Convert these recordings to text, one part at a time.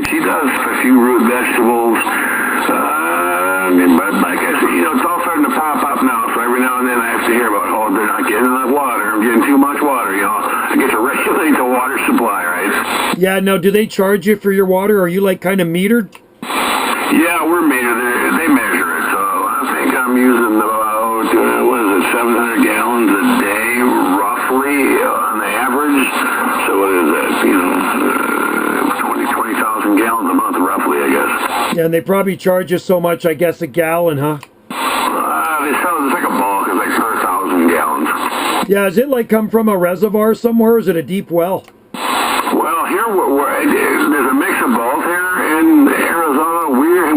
She does a few root vegetables. But like I said, it's all starting to pop up now. So every now and then I have to hear about, oh, they're not getting enough water. I'm getting too much water. I get to regulate the water supply, right? Yeah. Now, do they charge you for your water? Are you like kind of metered? Yeah, we're metered. They measure it. So I think I'm using about 700 gallons a day, roughly, on the average. So what is that? 20,000 gallons a month, roughly, I guess. Yeah, and they probably charge you so much, I guess, a gallon, huh? They sell it's like a bulk, it's like per 1,000 gallons. Yeah, is it like come from a reservoir somewhere, or is it a deep well? Well, here there's a mix of both here in Arizona.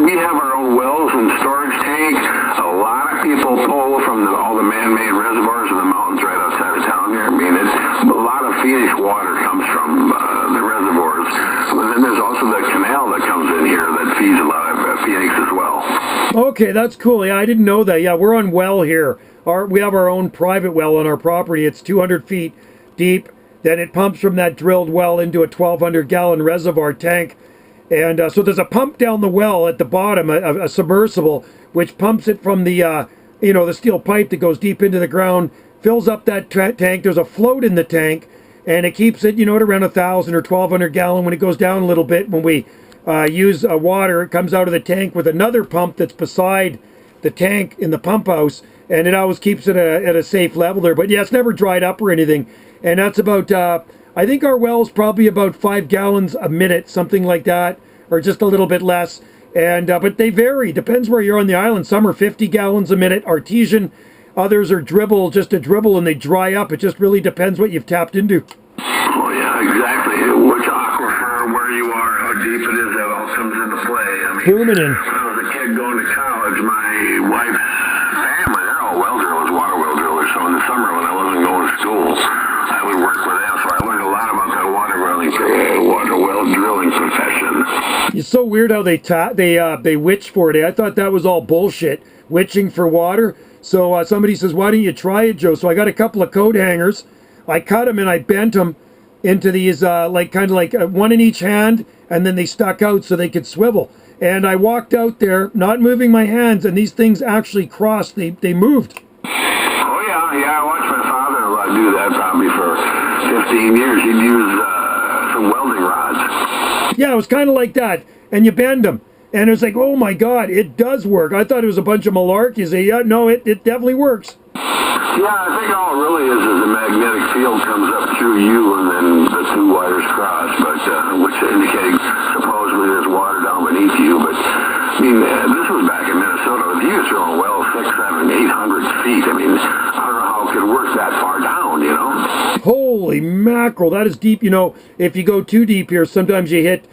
We have our own wells and storage tank. A lot of people pull from all the man-made reservoirs in the mountains right outside of town here. I mean, a lot of Phoenix water comes from the reservoirs. But then there's also the canal that comes in here that feeds a lot of Phoenix as well. Okay, that's cool. Yeah, I didn't know that. Yeah, we're on well here. We have our own private well on our property. It's 200 feet deep. Then it pumps from that drilled well into a 1,200-gallon reservoir tank. And so there's a pump down the well at the bottom, a submersible, which pumps it from the, the steel pipe that goes deep into the ground, fills up that tank. There's a float in the tank, and it keeps it, at around 1,000 or 1,200 gallon. When it goes down a little bit, when we use water, it comes out of the tank with another pump that's beside the tank in the pump house, and it always keeps it at a safe level there. But yeah, it's never dried up or anything. And that's about, I think our well is probably about 5 gallons a minute, something like that, or just a little bit less. And but they vary, depends where you're on the island. Some are 50 gallons a minute, artesian. Others are just a dribble, and they dry up. It just really depends what you've tapped into. Oh yeah, exactly. Which aquifer, where you are, how deep it is, that all comes into play. I mean, Permanent. when I was a kid going to college, my wife's family, they're all well drillers, water well drillers. So in the summer when I wasn't going to school, I would work with them. So I learned a lot about that water well drilling profession. It's so weird how they witch for it. I thought that was all bullshit, witching for water. So somebody says, why don't you try it, Joe? So I got a couple of coat hangers. I cut them and I bent them into these one in each hand, and then they stuck out so they could swivel. And I walked out there, not moving my hands, and these things actually crossed. They moved. Oh yeah, I watched my father do that probably for 15 years. He'd use some welding rods. Yeah, it was kind of like that. And you bend them. And it was like, oh my God, it does work. I thought it was a bunch of malarkey. Yeah, no, it definitely works. Yeah, I think all it really is the magnetic field comes up through you, and then the two wires cross, which indicating supposedly there's water down beneath you. But I mean, this was back in Minnesota. If you were throwing wells 600, 700, 800 feet, I mean, I don't know how it could work that far down, Holy mackerel, that is deep. If you go too deep here, sometimes you hit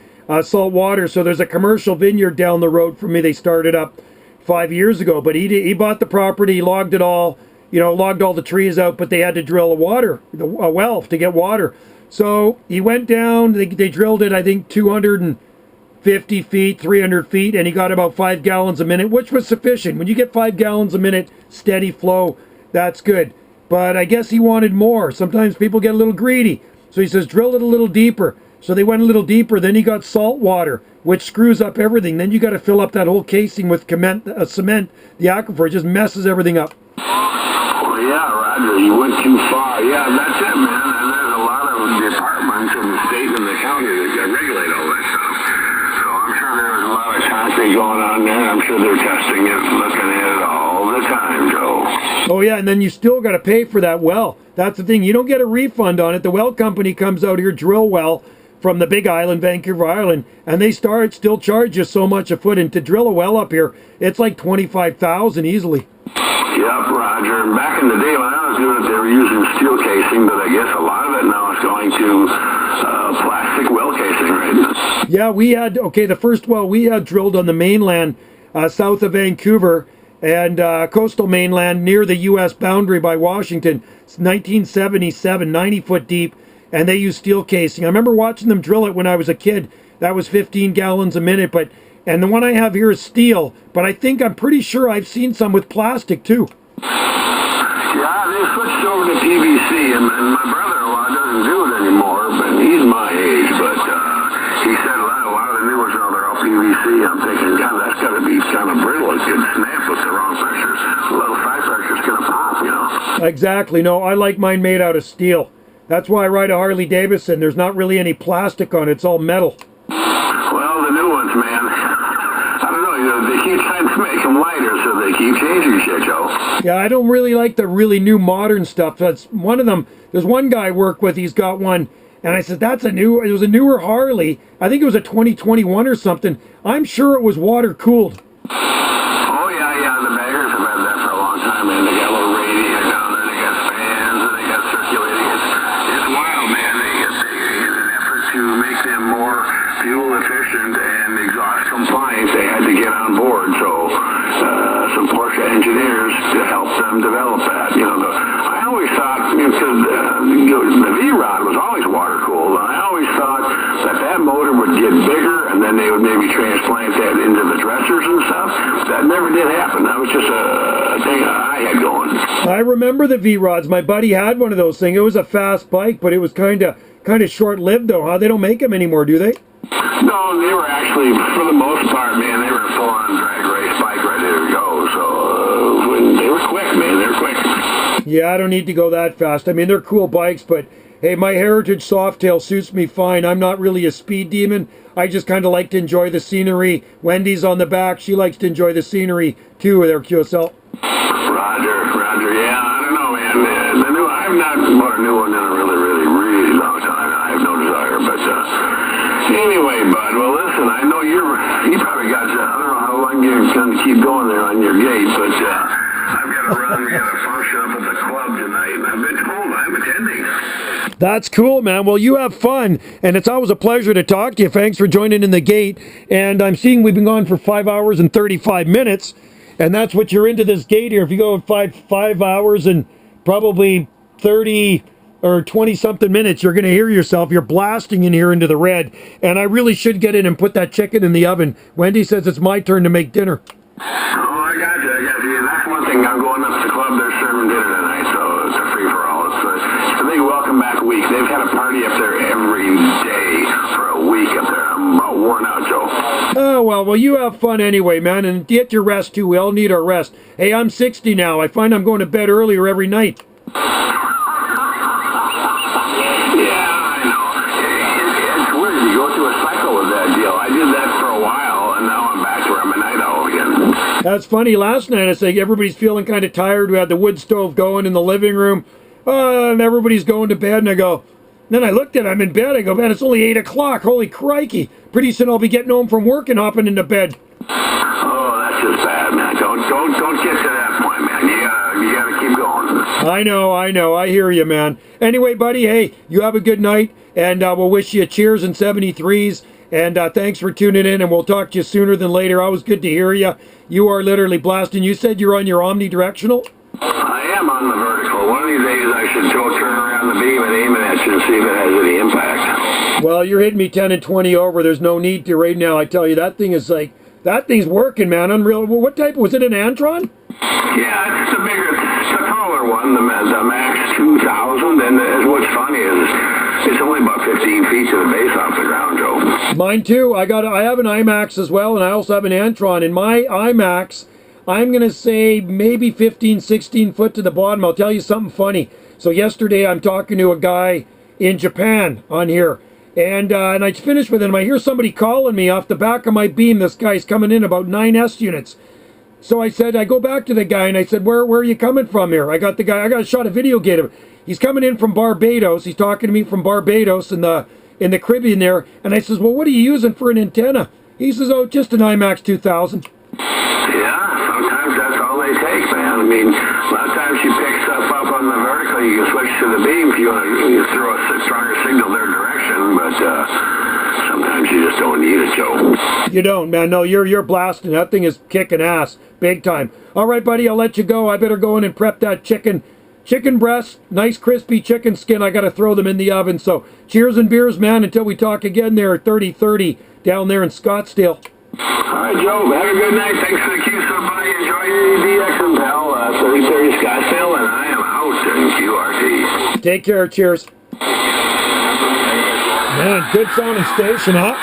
salt water. So there's a commercial vineyard down the road from me. They started up 5 years ago, but he bought the property, logged it all, logged all the trees out, but they had to drill a well to get water. So he went down, they drilled it, I think 250 feet, 300 feet, and he got about 5 gallons a minute, which was sufficient. When you get 5 gallons a minute, steady flow, that's good. But I guess he wanted more. Sometimes people get a little greedy. So he says, drill it a little deeper. So they went a little deeper. Then he got salt water, which screws up everything. Then you got to fill up that whole casing with cement. The aquifer just messes everything up. Oh, yeah, Roger, you went too far. Yeah, that's it, man. And there's a lot of departments in the state and the county that regulate all that stuff. So I'm sure there's a lot of concrete going on there. I'm sure they're testing it, looking at it all the time, Joe. Oh, yeah, and then you still got to pay for that well. That's the thing. You don't get a refund on it. The well company comes out here, drill well from the big island, Vancouver Island, and they still charge you so much a foot. And to drill a well up here, it's like $25,000 easily. Yep, Roger. And back in the day when I was doing it, they were using steel casing, but I guess a lot of it now is going to plastic well casing, right? Yeah, the first well we had drilled on the mainland south of Vancouver and coastal mainland near the U.S. boundary by Washington. It's 1977, 90 foot deep, and they used steel casing. I remember watching them drill it when I was a kid. That was 15 gallons a minute, and the one I have here is steel, but I'm pretty sure I've seen some with plastic too. Yeah, they switched over to PVC, and my brother-in-law doesn't do it anymore, but he's my age, but he said a lot of the newer see, I'm thinking, God, that's got to be kind of brittle. It could snap with the wrong pressures. A little side pressure's going to pop, you know. Exactly. No, I like mine made out of steel. That's why I ride a Harley Davidson. There's not really any plastic on it. It's all metal. Well, the new ones, man. I don't know. You know, they keep trying to make them lighter, so they keep changing shit, Joe. Yeah, I don't really like the really new modern stuff. That's one of them. There's one guy I work with. He's got one, and I said it was a newer Harley. I think it was a 2021 or something. I'm sure it was water cooled. Oh yeah. The baggers have had that for a long time, man. They got a little radiator down there. They got fans and they got circulating. It's wild, man. In an effort to make them more fuel efficient and exhaust compliant, they had to get on board. So some Porsche engineers to help them develop that. You know, I always thought, because the V-Rod was always water cooled. I always thought that motor would get bigger and then they would maybe transplant that into the dressers and stuff. That never did happen. That was just a thing I had going. I remember the V-Rods. My buddy had one of those things. It was a fast bike, but it was kind of short-lived, though, huh? They don't make them anymore, do they? No, they were actually, for the most part, man, they were a full-on drag race bike ready to go. So they were quick, man. They were quick. Yeah, I don't need to go that fast. I mean, they're cool bikes, but hey, my Heritage Softail suits me fine. I'm not really a speed demon. I just kind of like to enjoy the scenery. Wendy's on the back. She likes to enjoy the scenery, too, with her QSL. Roger. Yeah, I don't know, man. I've not bought a new one in a really long time. I have no desire, but anyway, bud. Well, listen, I know you probably got, I don't know how long you're going to keep going there on your gate, but I've got to run. We got a function up at the club tonight, and I've been told I'm attending. That's cool, man. Well, you have fun, and it's always a pleasure to talk to you. Thanks for joining in the gate. And I'm seeing we've been gone for 5 hours and 35 minutes, and that's what you're into this gate here. If you go 5 hours and probably 30 or 20-something minutes, you're going to hear yourself. You're blasting in here into the red, and I really should get in and put that chicken in the oven. Wendy says it's my turn to make dinner. Oh, I got you. That's one thing. I'm going up to the club. They're serving dinner tonight, so it's a free-for-all. It's a big welcome back week. They've had a party up there every day for a week up there. I'm about worn out, Joe. Oh, well, you have fun anyway, man, and get your rest, too. We all need our rest. Hey, I'm 60 now. I find I'm going to bed earlier every night. Yeah, I know. It's weird. You go through a cycle with that deal. I did that for a while, and now I'm back to where I'm a night owl again. That's funny. Last night, I said everybody's feeling kind of tired. We had the wood stove going in the living room. And everybody's going to bed, and I go, then I looked at it, I'm in bed, I go, man, it's only 8 o'clock, holy crikey. Pretty soon I'll be getting home from work and hopping into bed. Oh, that's just bad, man. Don't get to that point, man. You gotta keep going. I know, I hear you, man. Anyway, buddy, hey, you have a good night, and we'll wish you a cheers and 73s, and thanks for tuning in, and we'll talk to you sooner than later. Always good to hear you. You are literally blasting. You said you're on your omnidirectional? I am on the vertical. One of these days I should go turn around the beam and aim it at you and see if it has any impact. Well, you're hitting me 10 and 20 over. There's no need to right now. I tell you, that thing's working, man. Unreal. What type? Was it an Antron? Yeah, it's the taller one, the Max 2000. And what's funny is it's only about 15 feet to the base off the ground, Joe. Mine too. I have an IMAX as well, and I also have an Antron. In my IMAX, I'm going to say maybe 15, 16 foot to the bottom. I'll tell you something funny. So yesterday I'm talking to a guy in Japan on here. And I finished with him. I hear somebody calling me off the back of my beam. This guy's coming in about 9 S units. So I go back to the guy and I said, where are you coming from here? I got a shot of video gate of him. He's coming in from Barbados. He's talking to me from Barbados in the Caribbean there. And I says, well, what are you using for an antenna? He says, oh, just an IMAX 2000. Yeah, sometimes that's all they take, man. I mean, a lot of times you pick stuff up on the vertical, you can switch to the beam if you want to throw a stronger signal their direction, but sometimes you just don't need it, Joe. You don't, man. No, you're blasting. That thing is kicking ass, big time. All right, buddy, I'll let you go. I better go in and prep that chicken breast, nice crispy chicken skin. I got to throw them in the oven. So cheers and beers, man, until we talk again there, 3030 down there in Scottsdale. All right, Joe. Have a good night. Thanks for the cue, somebody. Enjoy your DX and pal. 3030 Scottsdale, and I am out in QRT. Take care. Cheers. Man, good sounding station, huh?